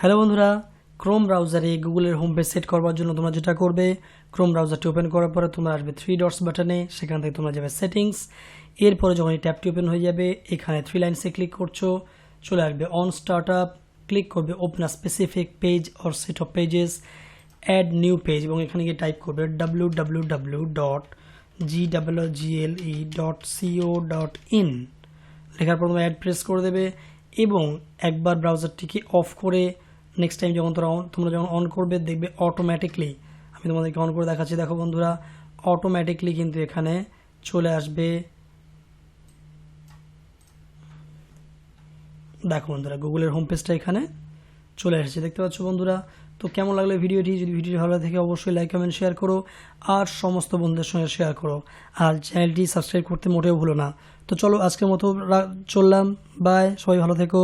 Hello বন্ধুরা, Chrome ব্রাউজারে গুগলের হোম পেজ সেট করবার জন্য তোমরা যেটা করবে, ক্রোম ব্রাউজারটি ওপেন করার পরে তোমরা আসবে থ্রি ডটস বাটনে, সেখান থেকে তোমরা যাবে সেটিংস। এরপরে যখন এই ট্যাবটি ওপেন হয়ে যাবে, এখানে থ্রি লাইনসে ক্লিক করছো, চলে আসবে অন স্টার্ট আপ, ক্লিক করবে open a specific page or set of pages, add new page এবং এখানে গিয়ে টাইপ করবে www.gle.co.in। লেখার পর তোমরা অ্যাড প্রেস করে দেবে এবং একবার ব্রাউজারটিকে অফ করে নেক্সট টাইম যখন তোমরা যখন অন করবে দেখবে অটোমেটিকলি, আমি তোমাদেরকে অন করে দেখাচ্ছি, দেখো বন্ধুরা, অটোমেটিকলি কিন্তু এখানে চলে আসবে। দেখো বন্ধুরা, গুগলের হোম পেজটা এখানে চলে এসেছে, দেখতে পাচ্ছ বন্ধুরা। তো কেমন লাগলো ভিডিওটি? যদি ভিডিওটি ভালো লাগে অবশ্যই লাইক কমেন্ট শেয়ার করো আর সমস্ত বন্ধুদের সঙ্গে শেয়ার করো, আর চ্যানেলটি সাবস্ক্রাইব করতে মোটেও ভুলো না। তো চলো আজকের মতো চললাম, বাই, সবাই ভালো থেকো।